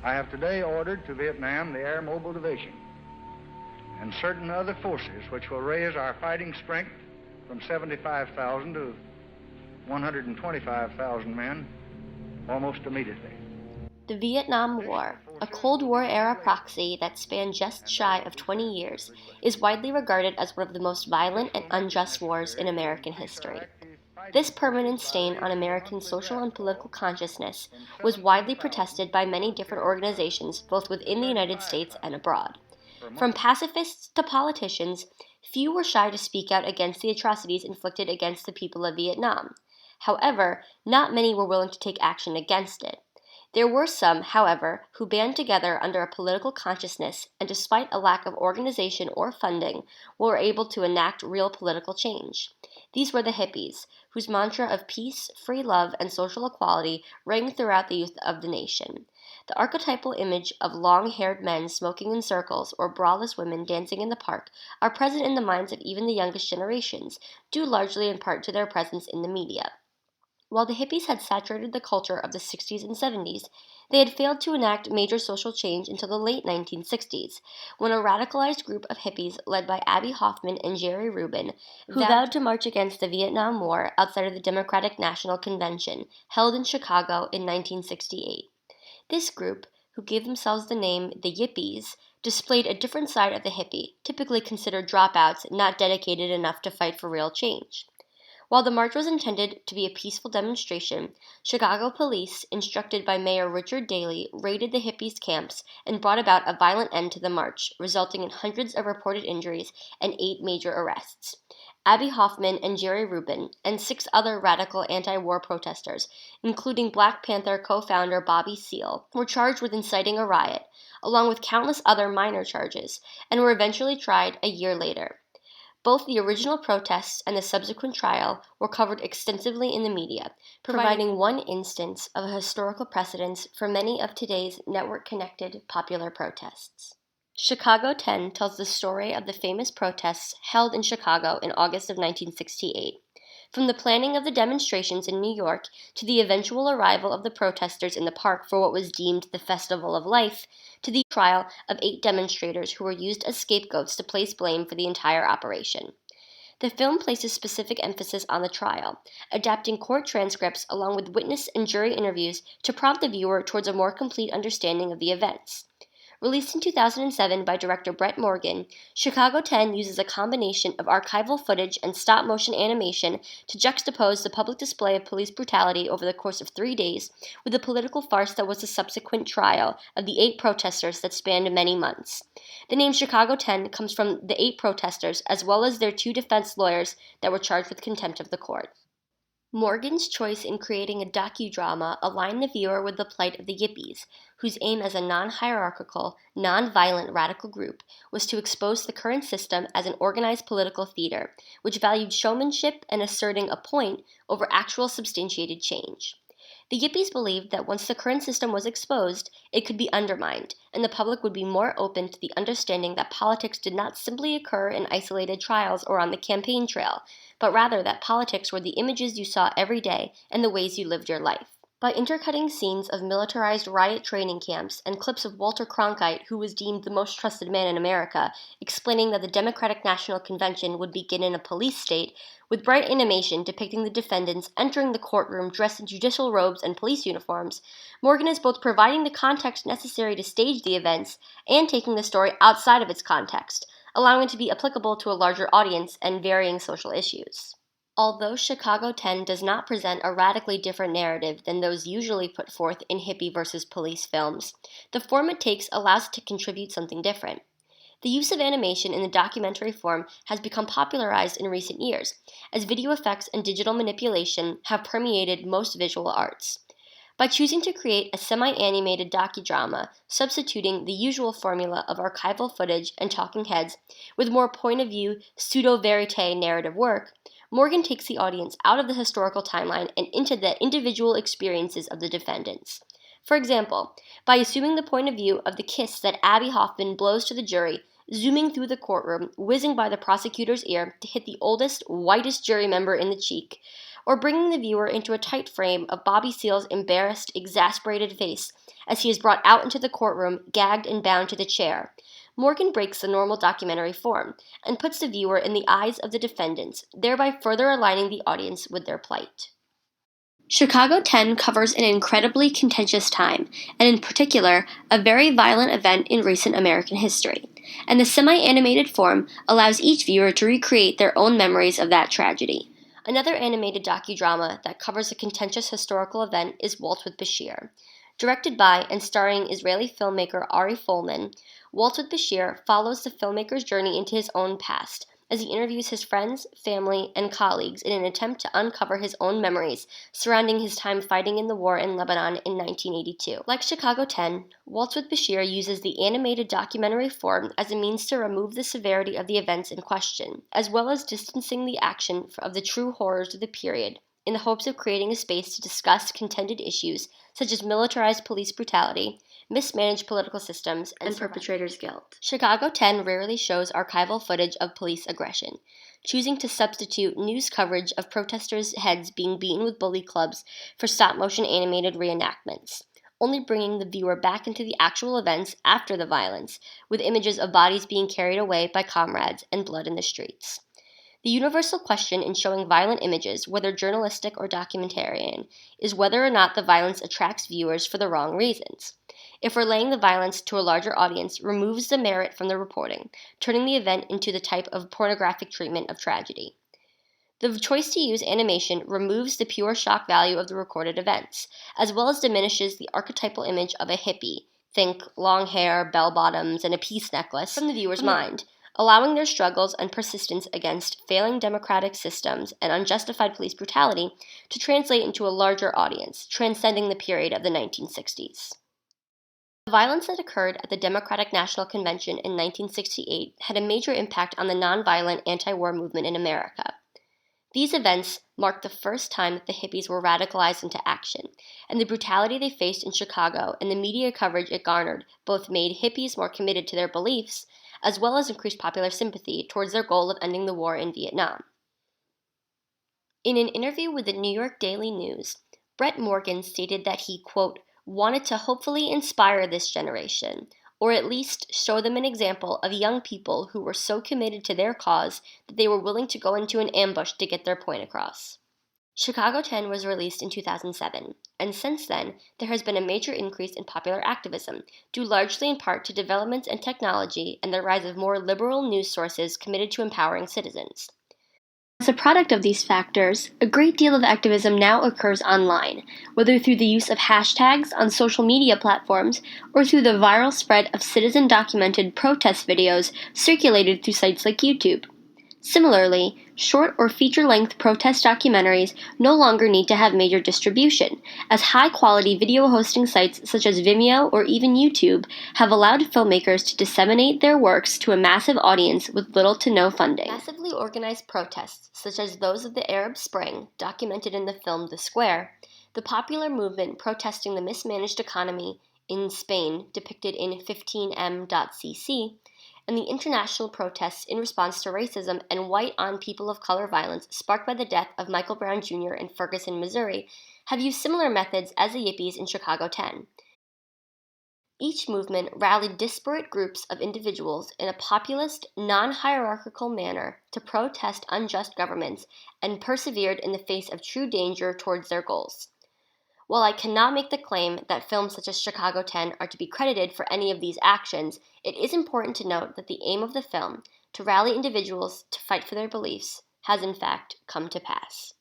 I have today ordered to Vietnam the Air Mobile Division and certain other forces which will raise our fighting strength from 75,000 to 125,000 men almost immediately. The Vietnam War, a Cold War-era proxy that spanned just shy of 20 years, is widely regarded as one of the most violent and unjust wars in American history. This permanent stain on American social and political consciousness was widely protested by many different organizations both within the United States and abroad. From pacifists to politicians, few were shy to speak out against the atrocities inflicted against the people of Vietnam. However, not many were willing to take action against it. There were some, however, who band together under a political consciousness and despite a lack of organization or funding, were able to enact real political change. These were the hippies, whose mantra of peace, free love, and social equality rang throughout the youth of the nation. The archetypal image of long-haired men smoking in circles or braless women dancing in the park are present in the minds of even the youngest generations, due largely in part to their presence in the media. While the hippies had saturated the culture of the 60s and 70s, they had failed to enact major social change until the late 1960s, when a radicalized group of hippies led by Abbie Hoffman and Jerry Rubin, who vowed to march against the Vietnam War outside of the Democratic National Convention, held in Chicago in 1968. This group, who gave themselves the name the Yippies, displayed a different side of the hippie, typically considered dropouts not dedicated enough to fight for real change. While the march was intended to be a peaceful demonstration, Chicago police, instructed by Mayor Richard Daley, raided the hippies' camps and brought about a violent end to the march, resulting in hundreds of reported injuries and 8 major arrests. Abbie Hoffman and Jerry Rubin, and 6 other radical anti-war protesters, including Black Panther co-founder Bobby Seale, were charged with inciting a riot, along with countless other minor charges, and were eventually tried a year later. Both the original protests and the subsequent trial were covered extensively in the media, providing one instance of a historical precedence for many of today's network-connected popular protests. Chicago 10 tells the story of the famous protests held in Chicago in August of 1968. From the planning of the demonstrations in New York to the eventual arrival of the protesters in the park for what was deemed the Festival of Life, to the trial of 8 demonstrators who were used as scapegoats to place blame for the entire operation. The film places specific emphasis on the trial, adapting court transcripts along with witness and jury interviews to prompt the viewer towards a more complete understanding of the events. Released in 2007 by director Brett Morgan, Chicago 10 uses a combination of archival footage and stop-motion animation to juxtapose the public display of police brutality over the course of 3 days with the political farce that was the subsequent trial of the 8 protesters that spanned many months. The name Chicago 10 comes from the 8 protesters as well as their 2 defense lawyers that were charged with contempt of the court. Morgan's choice in creating a docudrama aligned the viewer with the plight of the Yippies, whose aim as a non-hierarchical, non-violent radical group was to expose the current system as an organized political theater, which valued showmanship and asserting a point over actual substantiated change. The Yippies believed that once the current system was exposed, it could be undermined, and the public would be more open to the understanding that politics did not simply occur in isolated trials or on the campaign trail, but rather that politics were the images you saw every day and the ways you lived your life. By intercutting scenes of militarized riot training camps and clips of Walter Cronkite, who was deemed the most trusted man in America, explaining that the Democratic National Convention would begin in a police state, with bright animation depicting the defendants entering the courtroom dressed in judicial robes and police uniforms, Morgan is both providing the context necessary to stage the events and taking the story outside of its context, allowing it to be applicable to a larger audience and varying social issues. Although Chicago 10 does not present a radically different narrative than those usually put forth in hippie versus police films, the form it takes allows it to contribute something different. The use of animation in the documentary form has become popularized in recent years, as video effects and digital manipulation have permeated most visual arts. By choosing to create a semi-animated docudrama, substituting the usual formula of archival footage and talking heads with more point-of-view, pseudo-verite narrative work, Morgan takes the audience out of the historical timeline and into the individual experiences of the defendants. For example, by assuming the point of view of the kiss that Abbie Hoffman blows to the jury, zooming through the courtroom, whizzing by the prosecutor's ear to hit the oldest, whitest jury member in the cheek, or bringing the viewer into a tight frame of Bobby Seale's embarrassed, exasperated face as he is brought out into the courtroom, gagged and bound to the chair. Morgan breaks the normal documentary form and puts the viewer in the eyes of the defendants, thereby further aligning the audience with their plight. Chicago 10 covers an incredibly contentious time, and in particular, a very violent event in recent American history, and the semi-animated form allows each viewer to recreate their own memories of that tragedy. Another animated docudrama that covers a contentious historical event is Waltz with Bashir. Directed by and starring Israeli filmmaker Ari Folman, Waltz with Bashir follows the filmmaker's journey into his own past, as he interviews his friends, family, and colleagues in an attempt to uncover his own memories surrounding his time fighting in the war in Lebanon in 1982. Like Chicago 10, Waltz with Bashir uses the animated documentary form as a means to remove the severity of the events in question, as well as distancing the action of the true horrors of the period, in the hopes of creating a space to discuss contended issues such as militarized police brutality, mismanaged political systems, and perpetrators' guilt. Chicago 10 rarely shows archival footage of police aggression, choosing to substitute news coverage of protesters' heads being beaten with bully clubs for stop-motion animated reenactments, only bringing the viewer back into the actual events after the violence, with images of bodies being carried away by comrades and blood in the streets. The universal question in showing violent images, whether journalistic or documentarian, is whether or not the violence attracts viewers for the wrong reasons. If relaying the violence to a larger audience removes the merit from the reporting, turning the event into the type of pornographic treatment of tragedy. The choice to use animation removes the pure shock value of the recorded events, as well as diminishes the archetypal image of a hippie, think long hair, bell-bottoms, and a peace necklace, from the viewer's mind, allowing their struggles and persistence against failing democratic systems and unjustified police brutality to translate into a larger audience, transcending the period of the 1960s. The violence that occurred at the Democratic National Convention in 1968 had a major impact on the nonviolent anti-war movement in America. These events marked the first time that the hippies were radicalized into action, and the brutality they faced in Chicago and the media coverage it garnered both made hippies more committed to their beliefs, as well as increased popular sympathy towards their goal of ending the war in Vietnam. In an interview with the New York Daily News, Brett Morgan stated that he, quote, wanted to hopefully inspire this generation, or at least show them an example of young people who were so committed to their cause that they were willing to go into an ambush to get their point across. Chicago 10 was released in 2007, and since then, there has been a major increase in popular activism, due largely in part to developments in technology and the rise of more liberal news sources committed to empowering citizens. As a product of these factors, a great deal of activism now occurs online, whether through the use of hashtags on social media platforms or through the viral spread of citizen-documented protest videos circulated through sites like YouTube. Similarly, short or feature-length protest documentaries no longer need to have major distribution, as high-quality video hosting sites such as Vimeo or even YouTube have allowed filmmakers to disseminate their works to a massive audience with little to no funding. Massively organized protests, such as those of the Arab Spring, documented in the film The Square, the popular movement protesting the mismanaged economy in Spain, depicted in 15m.cc, and the international protests in response to racism and white on people of color violence sparked by the death of Michael Brown Jr. in Ferguson, Missouri, have used similar methods as the Yippies in Chicago 10. Each movement rallied disparate groups of individuals in a populist, non-hierarchical manner to protest unjust governments and persevered in the face of true danger towards their goals. While I cannot make the claim that films such as Chicago 10 are to be credited for any of these actions, it is important to note that the aim of the film, to rally individuals to fight for their beliefs, has in fact come to pass.